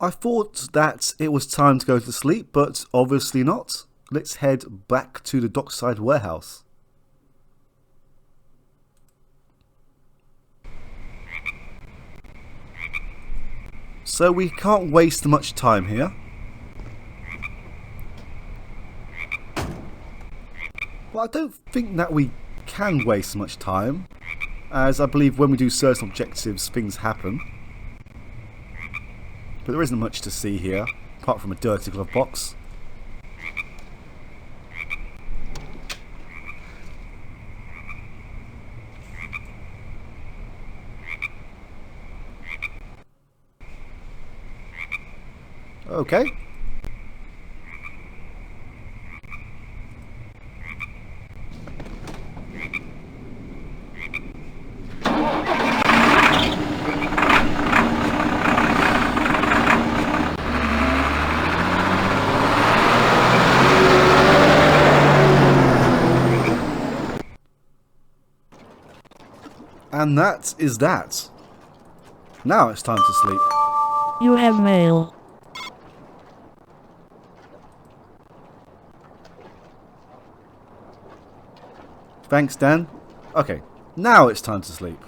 I thought that it was time to go to sleep, but obviously not. Let's head back to the dockside warehouse. So we can't waste much time here. Well, I don't think that we can waste much time, as I believe when we do certain objectives, things happen. But there isn't much to see here, apart from a dirty glove box. Okay. And that is that. Now it's time to sleep. You have mail. Thanks, Dan. Okay, now it's time to sleep.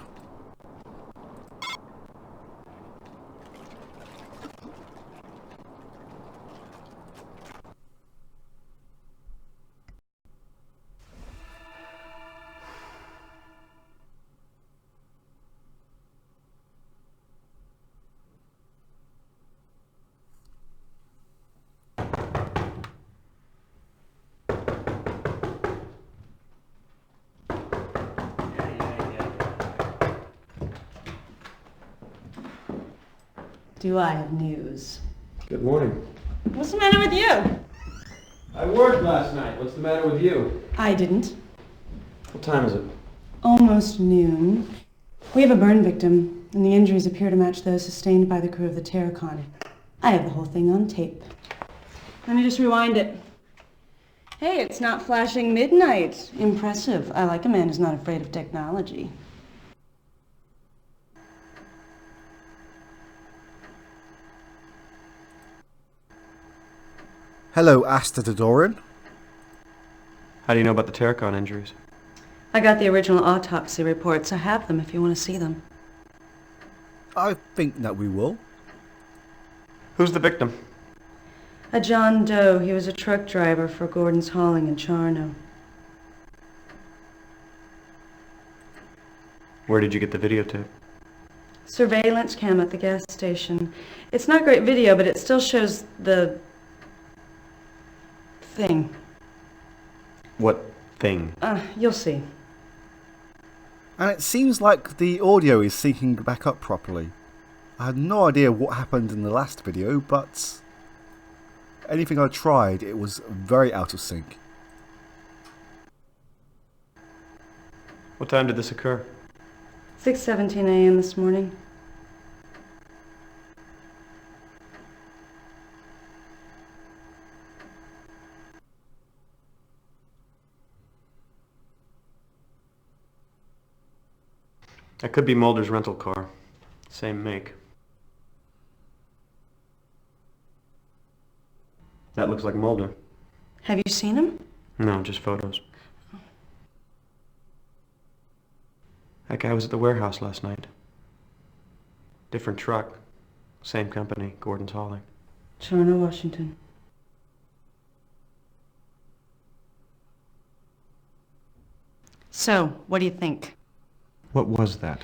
Do I have news? Good morning. What's the matter with you? I worked last night. What's the matter with you? I didn't. What time is it? Almost noon. We have a burn victim, and the injuries appear to match those sustained by the crew of the Terracon. I have the whole thing on tape. Let me just rewind it. Hey, it's not flashing midnight. Impressive. I like a man who's not afraid of technology. Hello, Asta Dodoran. How do you know about the Terracon injuries? I got the original autopsy reports. I have them if you want to see them. I think that we will. Who's the victim? A John Doe. He was a truck driver for Gordon's Hauling in Charno. Where did you get the videotape? Surveillance cam at the gas station. It's not great video, but it still shows the thing. What thing? You'll see. And it seems like the audio is syncing back up properly. I had no idea what happened in the last video, but anything I tried, it was very out of sync. What time did this occur? 6:17 a.m. this morning. That could be Mulder's rental car. Same make. That looks like Mulder. Have you seen him? No, just photos. That guy was at the warehouse last night. Different truck. Same company, Gordon's Hauling. Charno, Washington. So, what do you think? What was that?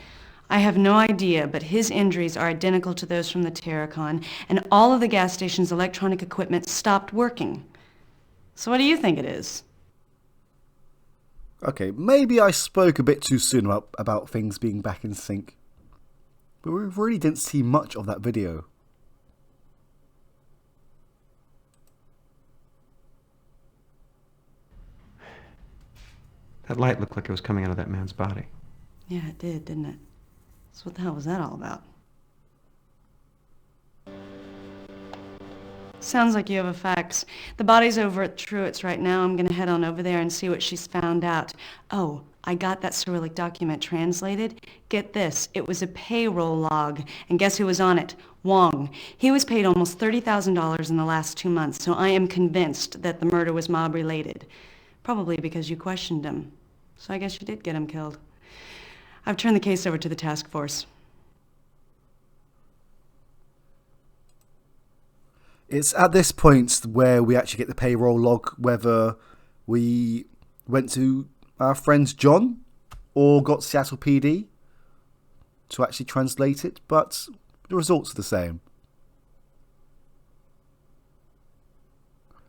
I have no idea, but his injuries are identical to those from the Terracon, and all of the gas station's electronic equipment stopped working. So what do you think it is? Okay, maybe I spoke a bit too soon about things being back in sync. But we really didn't see much of that video. That light looked like it was coming out of that man's body. Yeah, it did, didn't it? So what the hell was that all about? Sounds like you have a fax. The body's over at Truett's right now. I'm gonna head on over there and see what she's found out. Oh, I got that Cyrillic document translated. Get this, it was a payroll log. And guess who was on it? Wong. He was paid almost $30,000 in the last 2 months, so I am convinced that the murder was mob-related. Probably because you questioned him. So I guess you did get him killed. I've turned the case over to the task force. It's at this point where we actually get the payroll log, whether we went to our friend John or got Seattle PD to actually translate it, but the results are the same.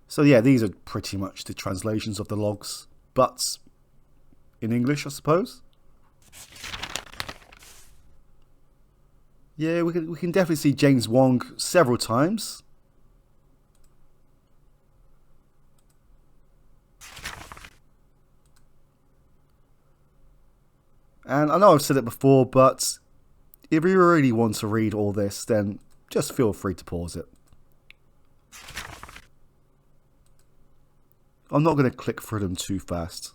So yeah, these are pretty much the translations of the logs, but in English, I suppose. Yeah, we can definitely see James Wong several times. And I know I've said it before, but if you really want to read all this, then just feel free to pause it. I'm not going to click through them too fast.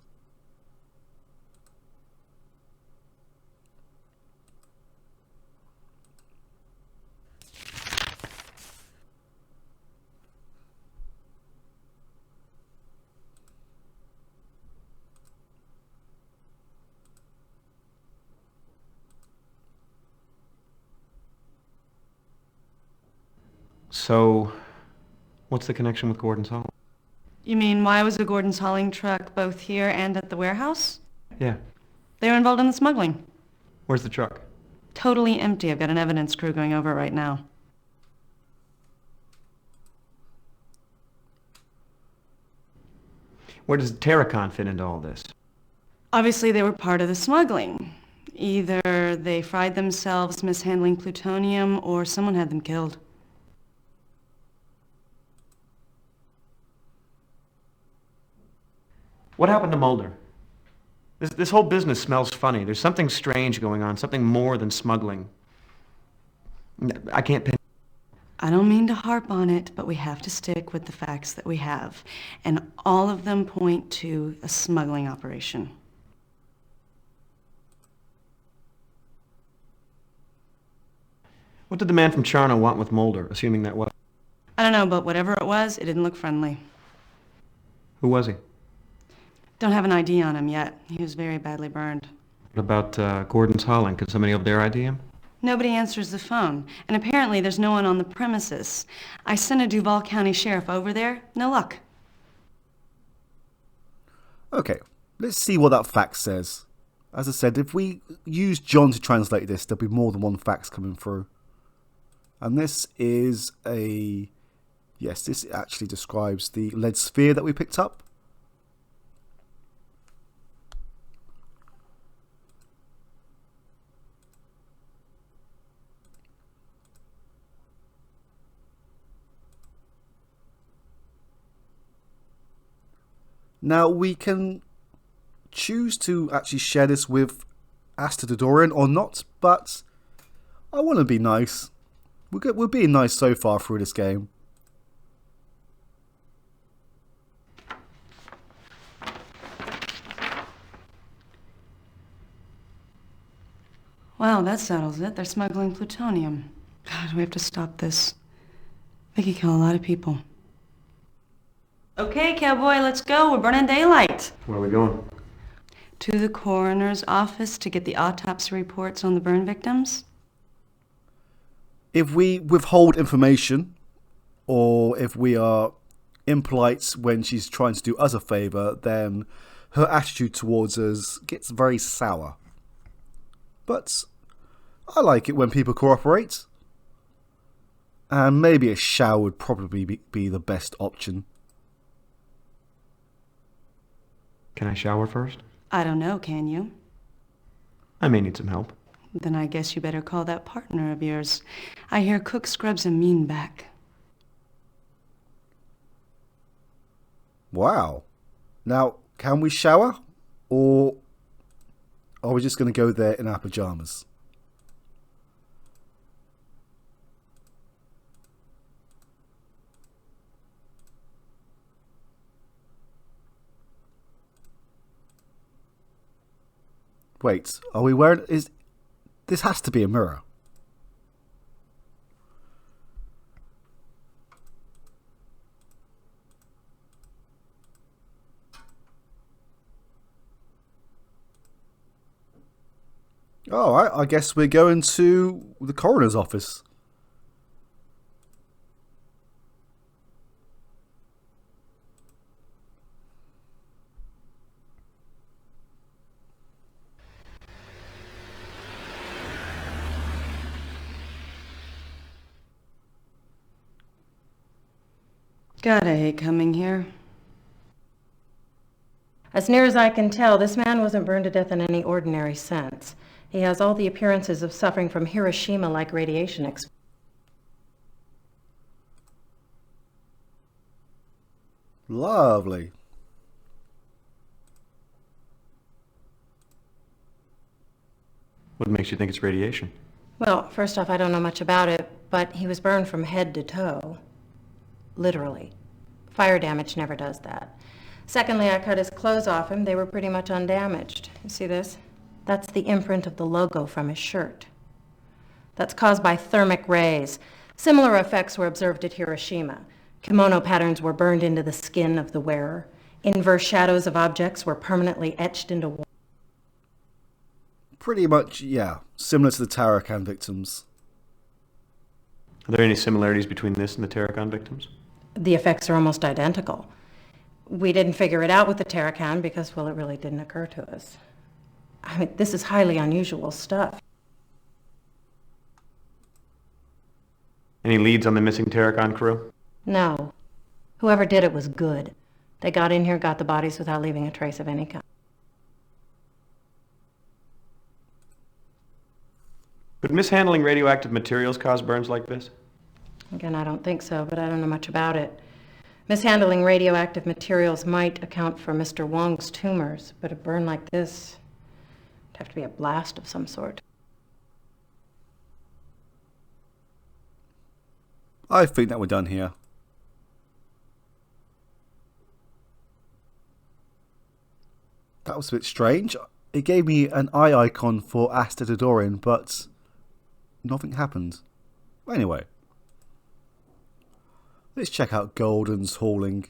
So, what's the connection with Gordon's Hall? You mean, why was the Gordon's hauling truck both here and at the warehouse? Yeah. They were involved in the smuggling. Where's the truck? Totally empty. I've got an evidence crew going over it right now. Where does Terracon fit into all this? Obviously, they were part of the smuggling. Either they fried themselves mishandling plutonium, or someone had them killed. What happened to Mulder? This whole business smells funny. There's something strange going on, something more than smuggling. I can't pin... I don't mean to harp on it, but we have to stick with the facts that we have. And all of them point to a smuggling operation. What did the man from Charno want with Mulder, assuming that was... I don't know, but whatever it was, it didn't look friendly. Who was he? Don't have an ID on him yet. He was very badly burned. What about Gordon's hauling? Could somebody up there ID him? Nobody answers the phone, and apparently there's no one on the premises. I sent a Duval County sheriff over there. No luck. Okay, let's see what that fax says. As I said, if we use John to translate this, there'll be more than one fax coming through. And this is a... Yes, this actually describes the lead sphere that we picked up. Now we can choose to actually share this with Asta Dodorian or not, but I want to be nice. We're being nice so far through this game. Well, that settles it. They're smuggling plutonium. God, we have to stop this. They could kill a lot of people. Okay, cowboy, let's go. We're burning daylight. Where are we going? To the coroner's office to get the autopsy reports on the burn victims. If we withhold information, or if we are impolite when she's trying to do us a favour, then her attitude towards us gets very sour. But I like it when people cooperate. And maybe a shower would probably be the best option. Can I shower first? I don't know, can you? I may need some help. Then I guess you better call that partner of yours. I hear Cook scrubs a mean back. Wow. Now, can we shower? Or are we just going to go there in our pyjamas? Wait, are we wearing... This has to be a mirror. Alright, I guess we're going to the coroner's office. God, I hate coming here. As near as I can tell, this man wasn't burned to death in any ordinary sense. He has all the appearances of suffering from Hiroshima-like radiation exposure. Lovely. What makes you think it's radiation? Well, first off, I don't know much about it, but he was burned from head to toe. Literally. Fire damage never does that. Secondly, I cut his clothes off him. They were pretty much undamaged. You see this? That's the imprint of the logo from his shirt. That's caused by thermic rays. Similar effects were observed at Hiroshima. Kimono patterns were burned into the skin of the wearer. Inverse shadows of objects were permanently etched into wall. Pretty much, yeah. Similar to the Tarakan victims. Are there any similarities between this and the Tarakan victims? The effects are almost identical. We didn't figure it out with the Tarakan because, well, it really didn't occur to us. I mean, this is highly unusual stuff. Any leads on the missing Tarakan crew? No. Whoever did it was good. They got in here, got the bodies without leaving a trace of any kind. Could mishandling radioactive materials cause burns like this? Again, I don't think so, but I don't know much about it. Mishandling radioactive materials might account for Mr. Wong's tumors, but a burn like this would have to be a blast of some sort. I think that we're done here. That was a bit strange. It gave me an eye icon for Asta Dodorin, but nothing happened. Anyway, let's check out Golden's hauling.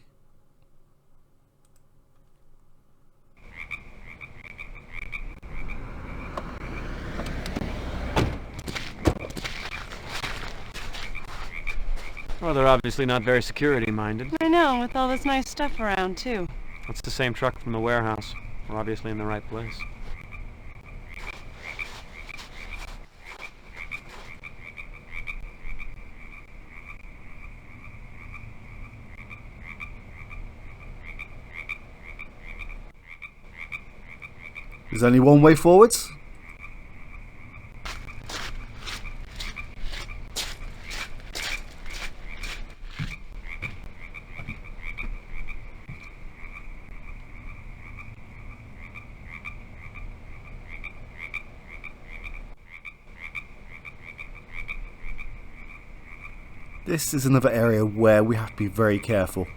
Well, they're obviously not very security-minded. I know, with all this nice stuff around, too. That's the same truck from the warehouse. We're obviously in the right place. There's only one way forwards. This is another area where we have to be very careful.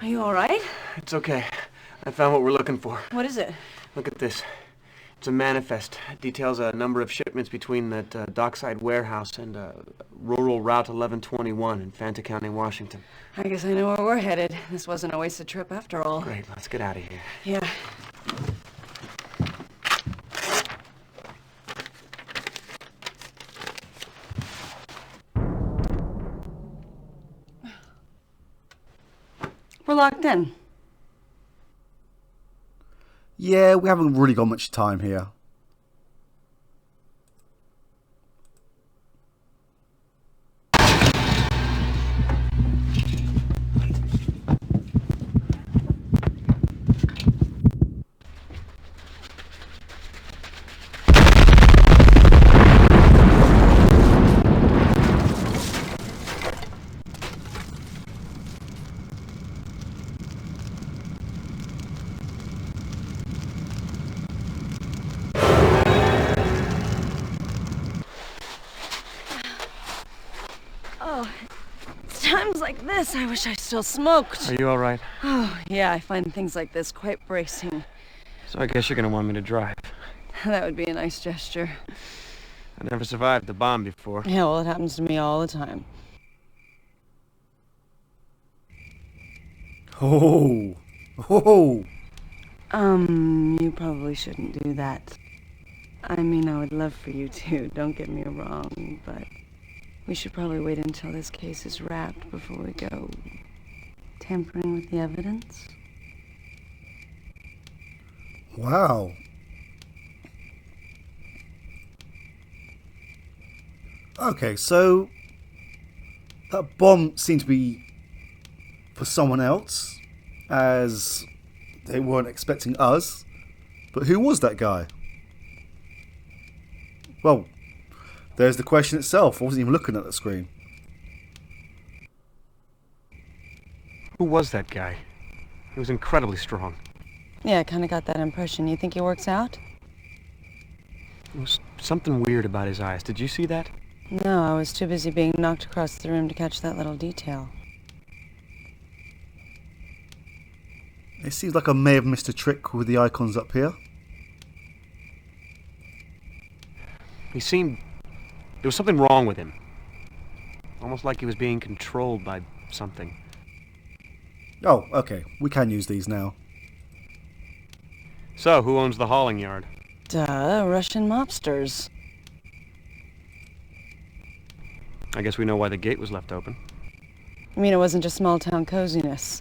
Are you all right? It's okay. I found what we're looking for. What is it? Look at this. It's a manifest. It details a number of shipments between that dockside warehouse and rural Route 1121 in Fanta County, Washington. I guess I know where we're headed. This wasn't a wasted trip after all. Great, let's get out of here. Yeah. We're locked in. Yeah, we haven't really got much time here. Times like this, I wish I still smoked. Are you all right? Oh, yeah, I find things like this quite bracing. So I guess you're gonna want me to drive. That would be a nice gesture. I never survived the bomb before. Yeah, well, it happens to me all the time. Oh, oh. You probably shouldn't do that. I mean, I would love for you to, don't get me wrong, but we should probably wait until this case is wrapped before we go tampering with the evidence. Wow. Okay, so that bomb seemed to be for someone else, as they weren't expecting us. But who was that guy? Well, there's the question itself. I wasn't even looking at the screen. Who was that guy? He was incredibly strong. Yeah, I kind of got that impression. You think he works out? There was something weird about his eyes. Did you see that? No, I was too busy being knocked across the room to catch that little detail. It seems like I may have missed a trick with the icons up here. He seemed... There was something wrong with him. Almost like he was being controlled by something. Oh, okay. We can use these now. So, who owns the hauling yard? Duh, Russian mobsters. I guess we know why the gate was left open. I mean, it wasn't just small-town coziness.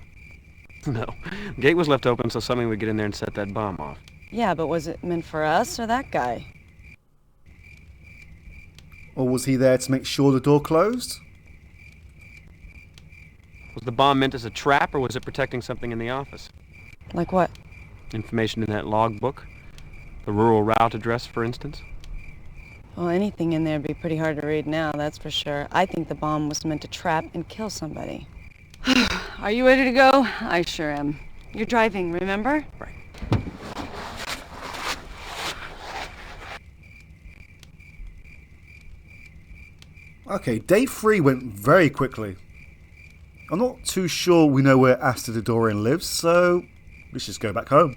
No. The gate was left open so somebody would get in there and set that bomb off. Yeah, but was it meant for us or that guy? Or was he there to make sure the door closed? Was the bomb meant as a trap, or was it protecting something in the office? Like what? Information in that logbook? The rural route address, for instance? Well, anything in there would be pretty hard to read now, that's for sure. I think the bomb was meant to trap and kill somebody. Are you ready to go? I sure am. You're driving, remember? Right. Okay, day 3 went very quickly. I'm not too sure we know where Asta the Dorian lives, so let's just go back home.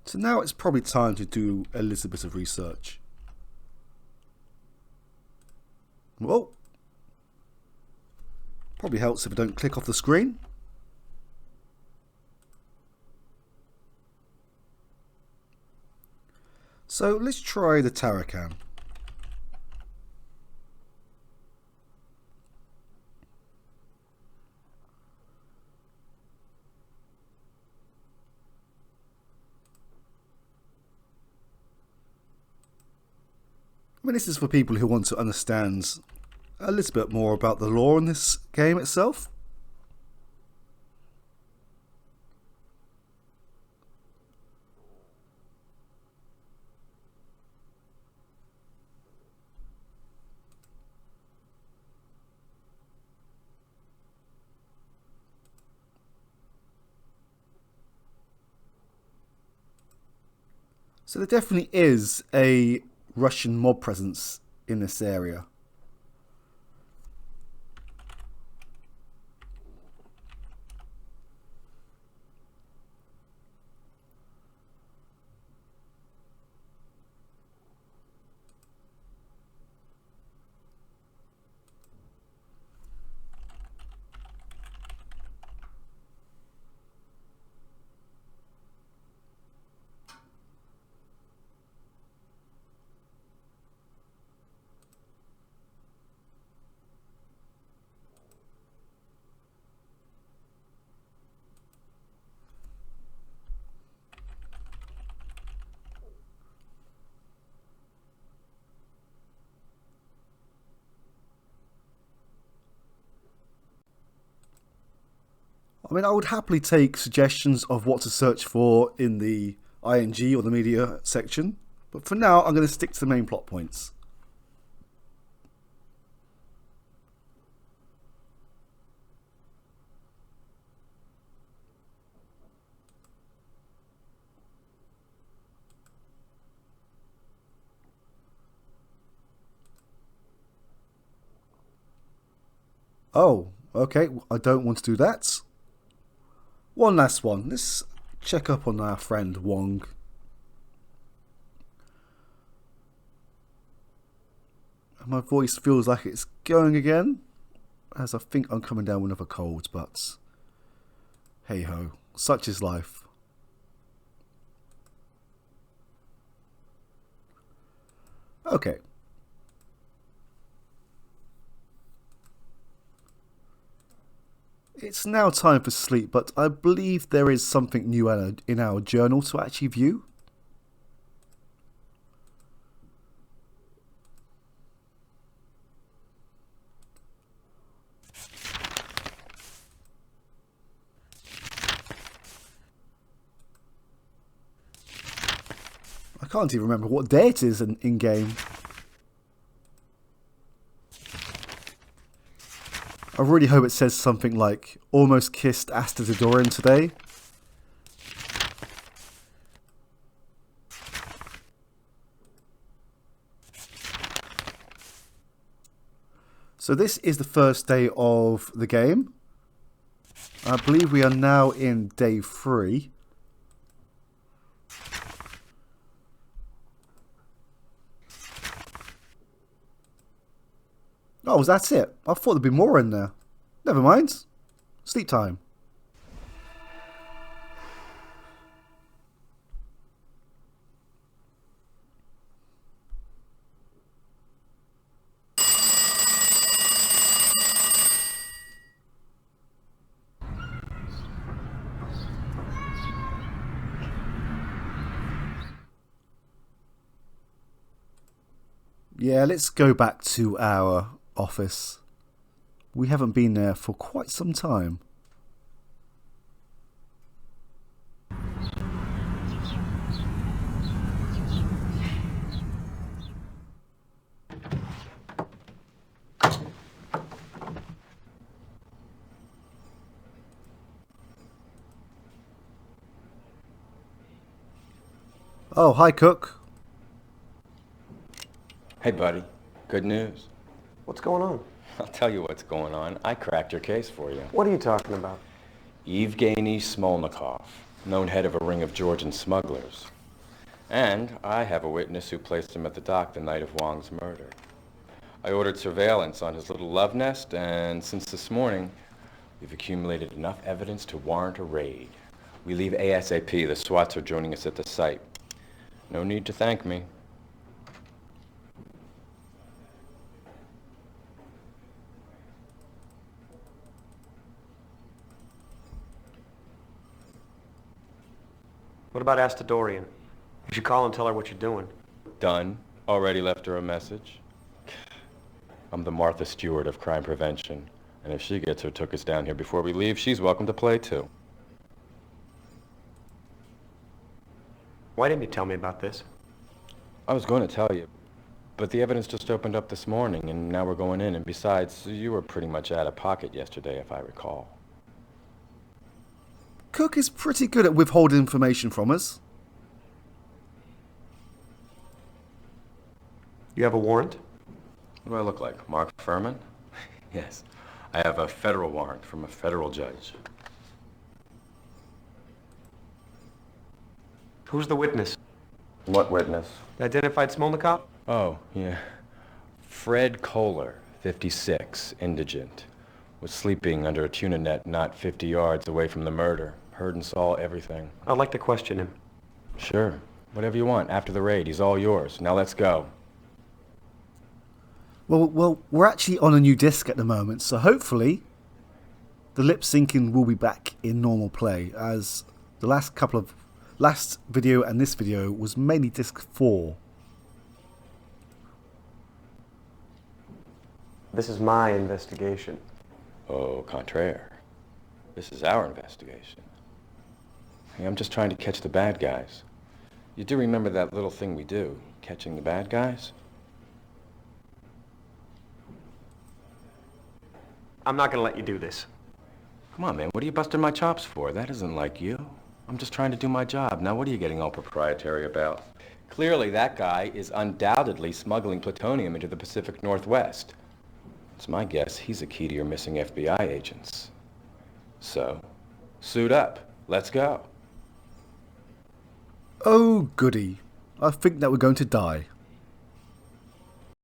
So now it's probably time to do a little bit of research. Well, probably helps if I don't click off the screen. So let's try the Tarakan. I mean, this is for people who want to understand a little bit more about the lore in this game itself. So there definitely is a Russian mob presence in this area. I mean, I would happily take suggestions of what to search for in the ING or the media section, but for now I'm going to stick to the main plot points. Oh, okay, I don't want to do that. One last one. Let's check up on our friend Wong. My voice feels like it's going again, as I think I'm coming down with another cold, but hey ho, such is life. Okay. It's now time for sleep, but I believe there is something new in our journal to actually view. I can't even remember what day it is in-game. I really hope it says something like, almost kissed Asta Dorian today. So this is the first day of the game. I believe we are now in day 3. Oh, was that it? I thought there'd be more in there. Never mind. Sleep time. Yeah, let's go back to our office. We haven't been there for quite some time. Oh, hi, Cook. Hey, buddy. Good news. What's going on? I'll tell you what's going on. I cracked your case for you. What are you talking about? Evgeny Smolnikov, known head of a ring of Georgian smugglers. And I have a witness who placed him at the dock the night of Wong's murder. I ordered surveillance on his little love nest, and since this morning, we've accumulated enough evidence to warrant a raid. We leave ASAP. The SWATs are joining us at the site. No need to thank me. What about Asta Dorian? You should call and tell her what you're doing. Done. Already left her a message. I'm the Martha Stewart of crime prevention. And if she gets her took us down here before we leave, she's welcome to play too. Why didn't you tell me about this? I was going to tell you, but the evidence just opened up this morning, and now we're going in. And besides, you were pretty much out of pocket yesterday, if I recall. Cook is pretty good at withholding information from us. You have a warrant? What do I look like, Mark Furman? Yes, I have a federal warrant from a federal judge. Who's the witness? What witness? The identified Smolnikov? Oh, yeah. Fred Kohler, 56, indigent. Was sleeping under a tuna net not 50 yards away from the murder. Heard and saw everything. I'd like to question him. Sure. Whatever you want. After the raid, he's all yours. Now let's go. Well, we're actually on a new disc at the moment, so hopefully the lip syncing will be back in normal play, as the last video and this video was mainly disc 4. This is my investigation. Au contraire. This is our investigation. Hey, I'm just trying to catch the bad guys. You do remember that little thing we do, catching the bad guys? I'm not gonna let you do this. Come on, man, what are you busting my chops for? That isn't like you. I'm just trying to do my job. Now, what are you getting all proprietary about? Clearly, that guy is undoubtedly smuggling plutonium into the Pacific Northwest. It's my guess he's a key to your missing FBI agents. So, suit up. Let's go. Oh goody, I think that we're going to die.